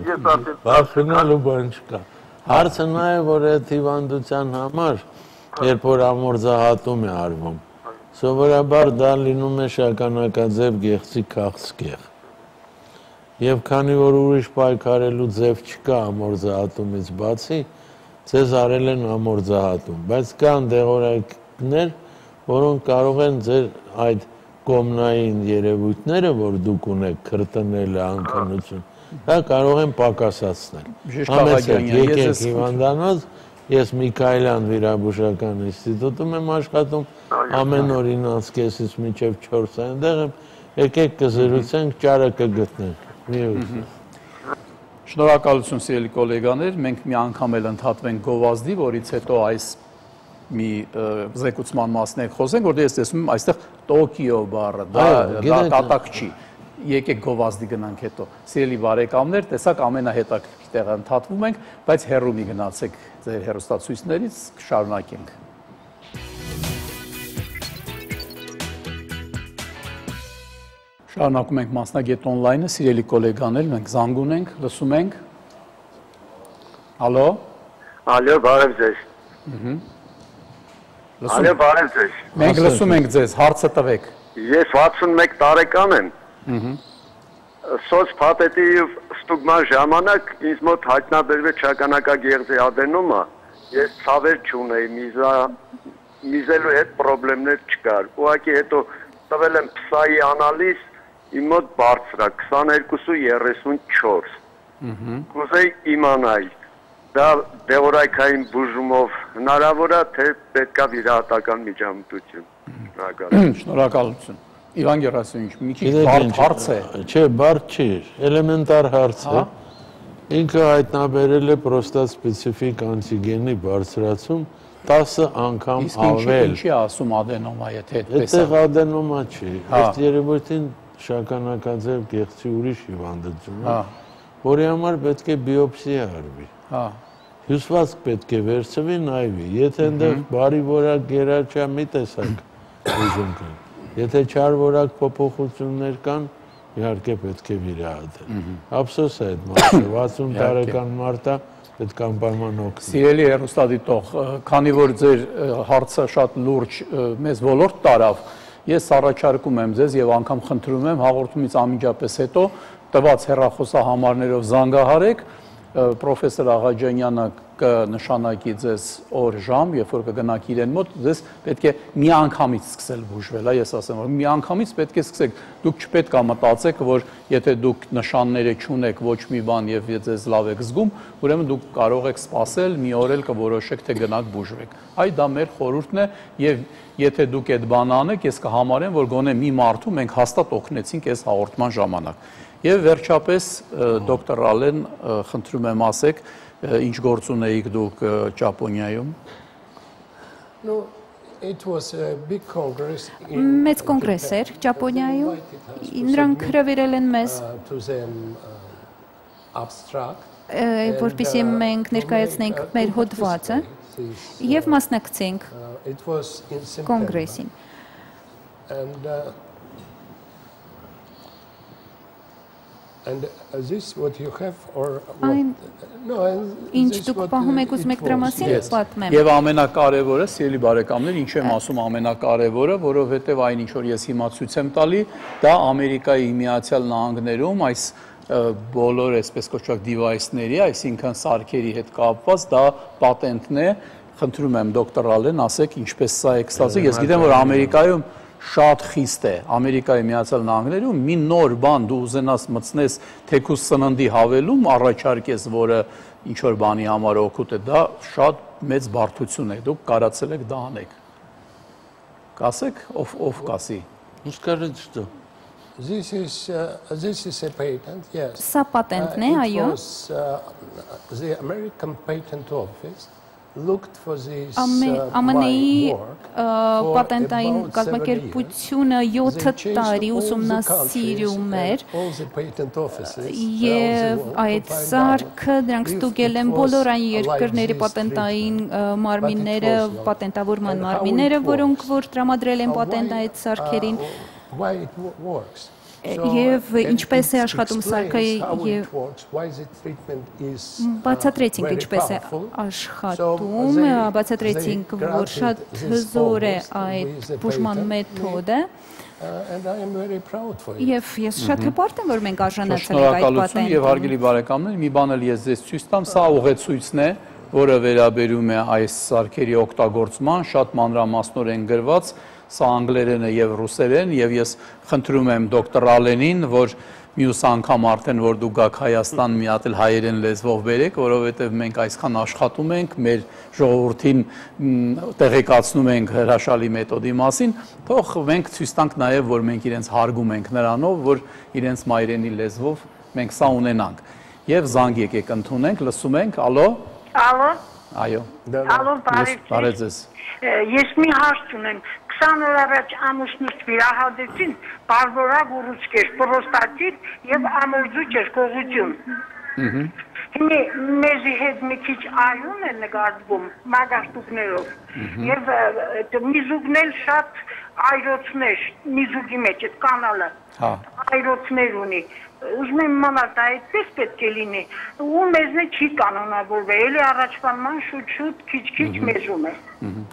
Վախենալու բան չկա։ Հարցը նա է, որ այդ հիվանդության համար, երբ որ ամորձահատում է արվում, սովորաբար դա լինում է շագանակաձև գեղձի քաղցկեղ։ Եվ քանի որ ուրիշ պայքարելու ձև չկա ամորձահատումից բացի, ձեզ արել են ամորձահատում, բայց կան դեղորայքներ, որոնք կարող են ձեր այդ կոմնային երևույթները, որ դուք ունեք քրտնելը, անքնություն, դա կարող են պակասացնել։ Համեցեք, եկեք հիվանդանոց, ես Միքայելյան վիրաբուժական ինստիտուտում եմ աշխատում, ամեն օր 9-ից մինչև 4 այնտեղ եմ, եկեք կզրուցենք, ճարը կգտնենք։ Շնորհակալություն սիրելի գոլեգաներ, մենք մի անգամ էլ ընդհատվենք գովազդի, որից հետո այս մի զեկուցման մասն եք խոսենք, որտեղ ես տեսնում եմ այստեղ Տոկիո բառը, դա կատակ չի։ Եկեք գովազդի գնանք հետո։ Սիրելի բարեկամներ, տեսակ ամենահետաքրքիր տեղը ընդհատվում ենք, բայց հեռու մի գնացեք ձեր հեռուստացույցներից, կշարունակենք։ Շարունակում ենք մասնագետ on-line-ը, սիրելի գոլեգաներ, մենք զանգ ունենք, լսում ենք։ Ալո։ Ալո, բարև ձեզ։ Ալո, բարև ձեզ։ Մենք լսում ենք ձեզ, հարցը տվեք։ Ես 61 տարեկան եմ։ Սոցփաթեթի ստուգման ժամանակ ինձ մոտ հայտնաբերվեց շագանակագեղձի ադենոմա, ես ցավեր չունեի, միզելու հետ խնդիրներ չկար։ Ուղղակի հետո տվել եմ փսայի անալիզ, իմ մոտ բարձր է 22.34։ Կուզեի իմանալ, դա դեղորայքային բուժումով հնարավոր է, թե պետք է վիրահատական միջամտություն։ Շնորհակալություն։ Իվան Գերասիմովիչ, մի քիչ բարդ հարց է։ Չէ, բարդ չի, էլեմենտար հարց է։ Ինքը հայտնաբերել է պրոստատ սպეციფիկ անտիգենի բարձրացում 10 անգամ ավել։ Ինչի ասում ադենոմա, եթե այդպես է։ Այդտեղ ադենոմա չի։ Այդ երևույթին շագանակաձև գեղձի ուրիշ հիվանդություն է, որի համար պետք է բիոպսիա արվի։ Հյուսվածք պետք է վերցվի, նայվի։ Եթե այնտեղ բարի որակ գերաչա մի տեսակ ուժում կան։ Եթե չար որակ փոփոխություններ կան, իհարկե պետք է վիրահատել։ Ափսոս է այդ մարդը, 60 տարեկան մարդ է, պետք է անպայման օգնել։ Սիրելի հեռուստադիտող, քանի որ ձեր հարցը շատ լուրջ մեզ ոլորտ տարավ, ես առաջարկում եմ ձեզ եւ անգամ խնդրում եմ հաղորդումից անմիջապես հետո տված հեռախոսահամարներով զանգահարեք, պրոֆեսոր Աղաջանյանը կնշանակի ձեզ օր ժամ, երբ որ կգնաք իրեն մոտ, ձեզ պետք է մի անգամից սկսել բուժվել, ես ասեմ, որ մի անգամից պետք է սկսեք, դուք չպետք է մտածեք, որ եթե դուք նշանները չունեք ոչ մի բան եւ ձեզ լավ եք զգում, ուրեմն դուք կարող եք սпасել, մի օր էլ կորոշեք, թե գնաք բուժվեք։ Այ դա մեր խորհուրդն է եւ եթե դուք այդ բանը անեք, ես կհամարեմ, որ գոնե մի մարդու մենք հաստատ օգնեցինք այս հաղորդման ժամանակ։ Եվ վերջապես դոկտոր Ալեն, խնդրում եմ ասեք, ինչ գործ ունեիք դուք Ճապոնիայում։ Մեծ կոնգրես էր Ճապոնիայում, նրանք հրավիրել են մեզ, որպեսզի մենք ներկայացնենք մեր հոդվածը եւ մասնակցենք կոնգրեսին։ Ինչ դուք պահում եք ուզում եք դրա մասին պատմեմ։ Եվ ամենակարևորը, սիրելի բարեկամներ, ինչ եմ ասում ամենակարևորը, որովհետև այն ինչ որ ես հիմա ցույց եմ տալի, դա Ամերիկայի Միացյալ Նահանգներում այս բոլոր այսպես կոչված device-ների, այսինքն սարքերի հետ կապված, դա պատենտն է։ Խնդրում եմ դոկտոր Ալեն, ասեք ինչպես սա է ստացվում։ Ես գիտեմ, որ Ամերիկայում շատ խիստ է, Ամերիկայի Միացյալ Նահանգներում մի նոր բան դու ուզենաս մտցնես թեկուզ սննդի հավելում առաջարկես, որը ինչ որ բանի համար օգուտ է, դա շատ մեծ բարդություն է, դուք կարացել եք դա անեք։ Կասեք, ով կասի։ Ուսկարեց что? This is a patent, yes. Սա պատենտն է, այո։ The American Patent Office looked for this ԱՄՆ-ի պատենտային կազմակերպությունը 7 տարի ուսումնասիրում էր եւ այդ սարքը դրանք ստուգել են բոլոր այն երկրների պատենտային մարմինները, պատենտավորման մարմինները, որոնք որ տրամադրել են պատենտ այդ սարքերին։ Եվ ինչպես է աշխատում սարքը եւ բացատրեցինք ինչպես է աշխատում, բացատրեցինք, որ շատ հզոր է այդ բուժման մեթոդը եւ ես շատ հպարտ եմ, որ մենք արժանացել ենք այդ պատենտին։ Եվ հարգելի բարեկամներ, մի բան էլ ես ձեզ ցույց տամ, սա ուղեցույցն է, որը վերաբերում է այս սարքերի օգտագործման, շատ մանրամասնորեն գրված, սա անգլերեն է եւ ռուսերեն եւ ես խնդրում եմ դոկտոր Ալենին, որ մյուս անգամ արդեն որ դու գաք Հայաստան մի հատ էլ հայերեն լեզվով բերեք, որովհետեւ մենք այսքան աշխատում ենք, մեր ժողովրդին տեղեկացնում ենք հրաշալի մեթոդի մասին, թող մենք ցույց տանք նաեւ, որ մենք իրենց հարգում ենք նրանով, որ իրենց մայրենի լեզվով մենք սա ունենանք։ Եվ զանգ եկեք ընդունենք, լսում ենք, ալո։ Ալո։ Այո։ Ալո, բարև ձեզ։ Ես մի հարց ունեմ։ 20 օր առաջ ամուսնուս վիրահատեցին բարբորակ ուռուցքեր, պրոստատիտ եւ ամորձուճեր կողություն։ Հիմա մեզի հետ մի քիչ այուն է նկատվում մագարտուկներով եւ միզուկն էլ շատ այրոցներ, միզուկի մեջ այդ կանալը այրոցներ ունի։ Ուզում եմ իմանալ, դա այդպես պետք է լինի, ու մեզնի չի կանոնավորվել, էլի առաջվանման շուտ-շուտ քիչ-քիչ մեզում է։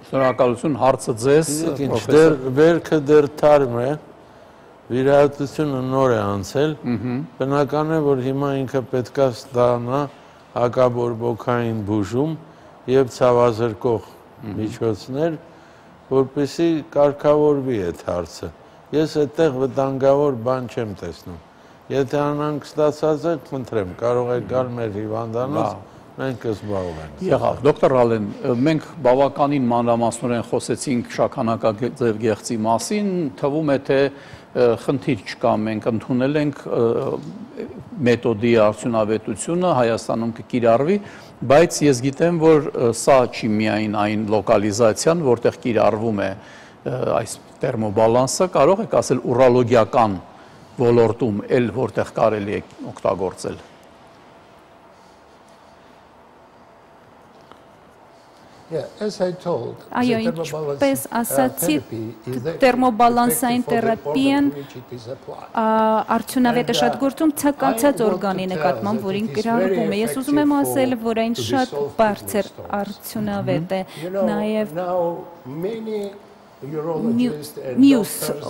Շնորհակալություն, հարցը ձեզ, պրոֆեսոր։ Վերքը դեռ թարմ է, վիրահատությունը նոր է անցել, բնական է, որ հիմա ինքը պետք է ստանա հակաբորբոքային բուժում եւ ցավազրկող միջոցներ, որպեսզի կարգավորվի այդ հարցը։ Ես այդտեղ վտանգավոր բան չեմ տեսնում։ Եթե անանք ստացած եք, խնդրեմ, կարող եք գալ մեր հիվանդանոց, մենք կզբաղվենք։ Եղավ, դոկտոր Ալեն, մենք բավականին մանրամասնորեն խոսեցինք շագանակագծև գեղձի մասին, թվում է թե խնդիր չկա, մենք ընդունել ենք մեթոդի արդյունավետությունը Հայաստանում կկիրառվի, բայց ես գիտեմ, որ սա չի միայն այն լոկալիզացիան, որտեղ կիրառվում է այս տերմոբալանսը, կարող եք ասել ուրոլոգիական ոլորտում էլ որտեղ կարելի է օգտագործել։ Այո, ինչպես ասացի, տերմոբալանսային թերապիան արդյունավետ է շատ գործում ցանկացած օրգանի նկատմամբ, որին կիրառվում է։ Ես ուզում եմ ասել, որ այն շատ բարձր արդյունավետ է, նաև մյուս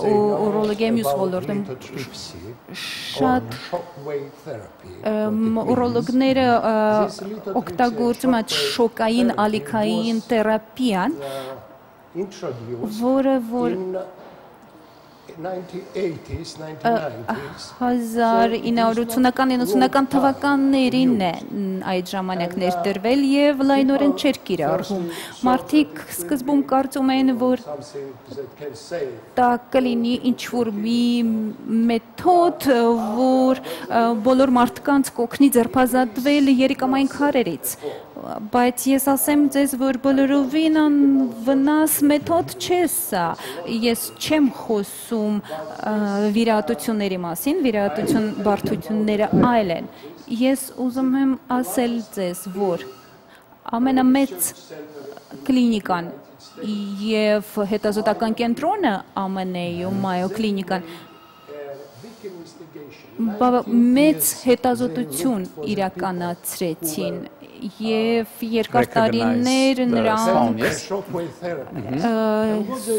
ուրոլոգիայի մյուս ոլորտում շատ ուրոլոգները օգտագործում են շոկային ալիքային թերապիան, որը որ 1980-90-ական թվականներին է այդ ժամանակ ներդրվել եւ լայնորեն չէր կիրառվում։ Մարդիկ սկզբում կարծում էին, որ դա կլինի ինչ-որ մի մեթոդ, որ բոլոր մարդկանց կօգնի ձերբազատվել երիկամային քարերից։ Բայց ես ասեմ ձեզ, որ բոլորովին անվնաս մեթոդ չէ սա։ Ես չեմ խոսում վիրահատությունների մասին, վիրահատություն բարդությունները այլ են։ Ես ուզում եմ ասել ձեզ, որ ամենամեծ կլինիկան եւ հետազոտական կենտրոնը ԱՄՆ-ում, Mayo կլինիկան մեծ հետազոտություն իրականացրեցին եւ երկար տարիներ նրանք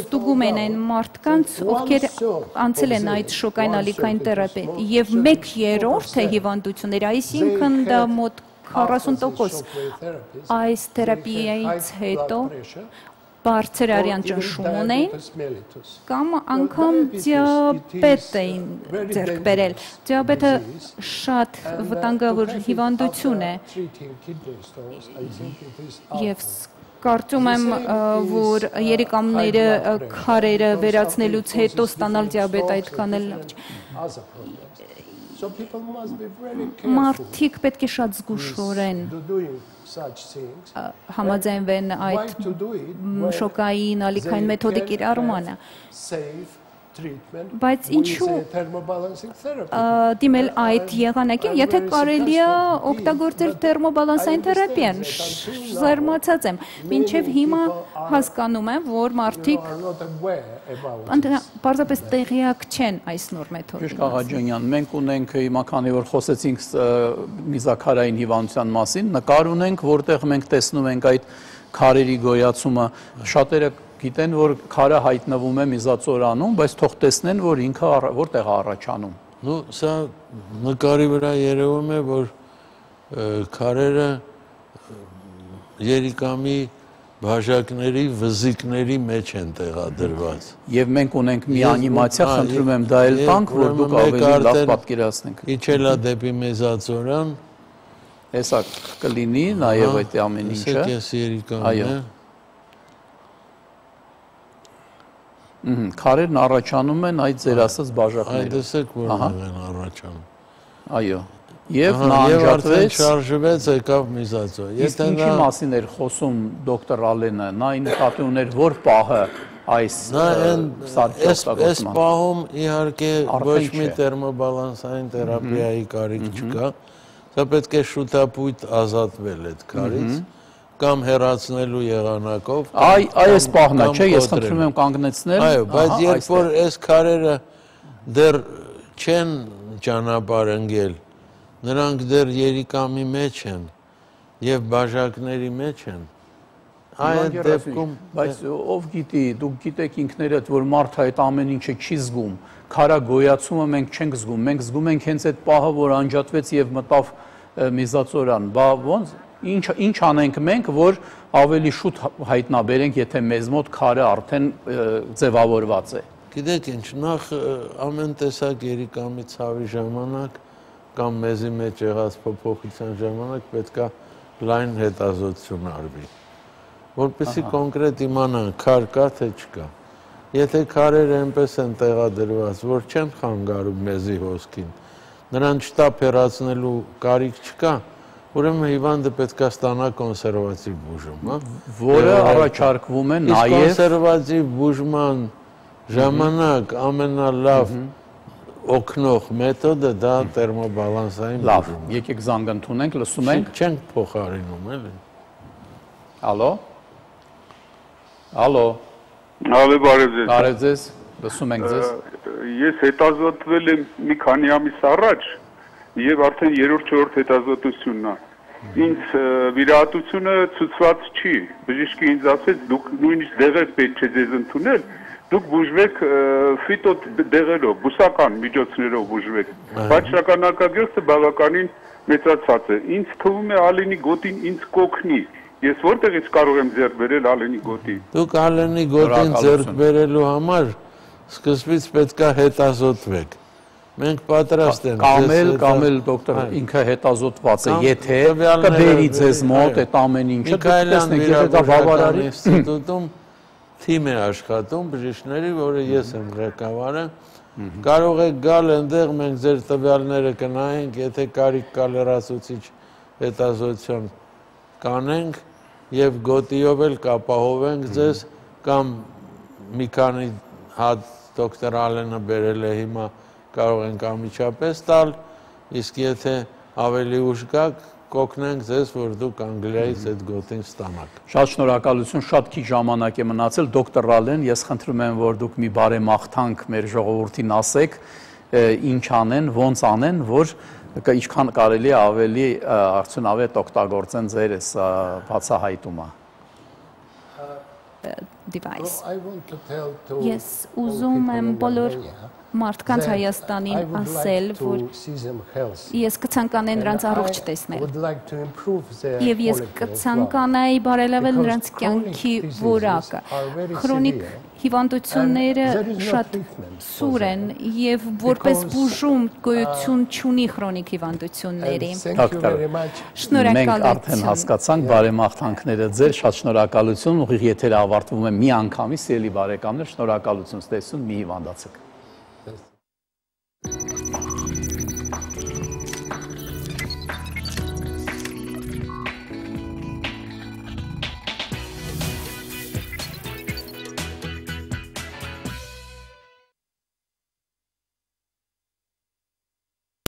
ստուգում են այն մարդկանց, ովքեր անցել են այդ շոկային ալիքային թերապիա եւ 1/3 հիվանդությունները, այսինքն դա մոտ 40% այս թերապիայից հետո բարձր արյան ճնշում ունեին կամ անգամ դիաբետ էին ձեռք բերել։ Դիաբետը շատ վտանգավոր հիվանդություն է եւ կարծում եմ, որ երիկամները քարերը վերացնելուց հետո ստանալ դիաբետ այդքան էլ լավ չէ։ Մարդիկ պետք է շատ զգուշորեն համաձայնվեն այդ շոկային ալիքային մեթոդի կիրառմանը։ Բայց ինչու դիմել այդ եղանակին, եթե կարելի է օգտագործել թերմոբալանսային թերապիան, զարմացած եմ, մինչև հիմա հասկանում եմ, որ մարդիկ պարզապես տեղյակ չեն այս նոր մեթոդի։ Ճիշտ Աղաջանյան, մենք ունենք հիմա քանի որ խոսեցինք միզաքարային հիվանդության մասին, նկար ունենք, որտեղ մենք տեսնում ենք այդ քարերի գոյացումը, շատերը գիտեն, որ քարը հայտնվում է միզածորանում, բայց թող տեսնեն, որ ինքը որտեղ է առաջանում։ Ну, սա նկարի վրա երևում է, որ քարերը երիկամի բաժակների վզիկների մեջ են տեղադրված։ Եվ մենք ունենք մի անիմացիա, խնդրում եմ դա էլ տանք, որ դուք ավելի լավ պատկերացնեք։ Իջելա դեպի մեզածորան, հեսա կլինի նաև այդ ամեն ինչը։ Հեսա կես երիկամն է։ Քարերն առաջանում են այդ ձեր ասած բաժակներով։ Այդ տեսեք որտեղ են առաջանում։ Այո։ Եվ նա անջատվեց, շարժվեց, եկավ միզածոր։ Իսկ ինչի մասին էր խոսում դոկտոր Ալենը, նա նկատի ուներ որ պահը այս սարքի օգտագործման։ Այս պահում իհարկե ոչ մի տերմոբալանսային թերապիայի կարիք չկա, սա պետք է շուտապույտ ազատվել այդ քարից կամ հեռացնելու եղանակով։ Այս պահն է, չէ, ես խնդրում եմ կանգնեցնել։ Այո, բայց երբ որ այս քարերը դեռ չեն ճանապարհ ընկել, նրանք դեռ երիկամի մեջ են եւ բաժակների մեջ են։ Այդ դեպքում, բայց ով գիտի, դուք գիտեք ինքներդ, որ մարդը այդ ամեն ինչը չի զգում, քարա գոյացումը մենք չենք զգում, մենք զգում ենք հենց այդ պահը, որ անջատվեց եւ մտավ միզածորան։ Բա ոնց ինչ անենք մենք, որ ավելի շուտ հայտնաբերենք, եթե մեզ մոտ քարը արդեն ձևավորված է։ Գիտեք ինչ, նախ ամեն տեսակ երիկամի ցավի ժամանակ կամ մեզի մեջ եղած փոփոխության ժամանակ պետք է լայն հետազոտություն արվի, որպեսզի կոնկրետ իմանան քար կա թե չկա։ Եթե քարերը այնպես են տեղադրված, որ չեն խանգարում մեզի հոսքին, նրան շտապ հեռացնելու կարիք չկա, ուրեմն հիվանդը պետք է ստանա կոնսերվատիվ բուժում, որը առաջարկվում է նաև կոնսերվատիվ բուժման ժամանակ ամենալավ օգնող մեթոդը դա տերմոբալանսային բուժումն է։ Լավ, եկեք զանգ ընդունենք, լսում ենք։ Չենք փոխարինում, էլի։ Ալո։ Ալո։ Ալո, բարև ձեզ։ Բարև ձեզ, լսում ենք ձեզ։ Ես հետազոտվել եմ մի քանի ամիս առաջ եւ արդեն 3-4 հետազոտությունն է։ Ինձ վիրահատությունը ցուցված չի։ Բժիշկը ինձ ասեց, դուք նույնիսկ դեղեր պետք չէ ձեզ ընդունել, դուք բուժվեք ֆիտո դեղերով, բուսական միջոցներով բուժվեք։ Բայց շագանակագործը բավականին մեծացած է։ Ինձ թվում է ալենի գոտին ինձ կօգնի։ Ես որտեղից կարող եմ ձեռք բերել ալենի գոտի։ Դուք ալենի գոտին ձեռք բերելու համար սկզբից պետք է հետազոտվեք։ Մենք պատրաստ ենք կամ էլ դոկտոր ինքը հետազոտված է, եթե կբերի ձեզ մոտ այդ ամեն ինչը, տեսնենք եթե դա բավարարի ինստիտուտում թիմ է աշխատում բժիշկների, որը ես եմ ղեկավարը, կարող եք գալ այնտեղ, մենք ձեր տվյալները կնայենք, եթե կարիք կա լրացուցիչ հետազոտություն կանենք եւ գոտիով էլ կապահովենք ձեզ կամ մի քանի հատ դոկտոր Ալենը բերել է հիմա կարող ենք անմիջապես տալ, իսկ եթե ավելի ուշ գաք, կօգնենք ձեզ, որ դուք Անգլիայից այդ գոտին ստանաք։ Շատ շնորհակալություն, շատ քիչ ժամանակ է մնացել, դոկտոր Ալեն, ես խնդրում եմ, որ դուք մի բարեմաղթանք մեր ժողովրդին ասեք, ինչ անեն, ոնց անեն, որ ինչքան կարելի է ավելի արդյունավետ օգտագործեն ձեր բացահայտումը։ Ես ուզում եմ բոլոր մարդկանց Հայաստանին ասել, որ ես կցանկանայի նրանց առողջ տեսնել եւ ես կցանկանայի բարելավել նրանց կյանքի որակը։ Քրոնիկ հիվանդությունները շատ սուր են եւ որպես բուժում գոյություն չունի քրոնիկ հիվանդությունների։ Շնորհակալություն։ Մենք արդեն հասկացանք բարեմաղթանքները ձեր, շատ շնորհակալություն, ուղիղ եթերը ավարտվում է մի անգամից, ելի բարեկամներ, շնորհակալություն, ստեսություն, մի հիվանդացեք։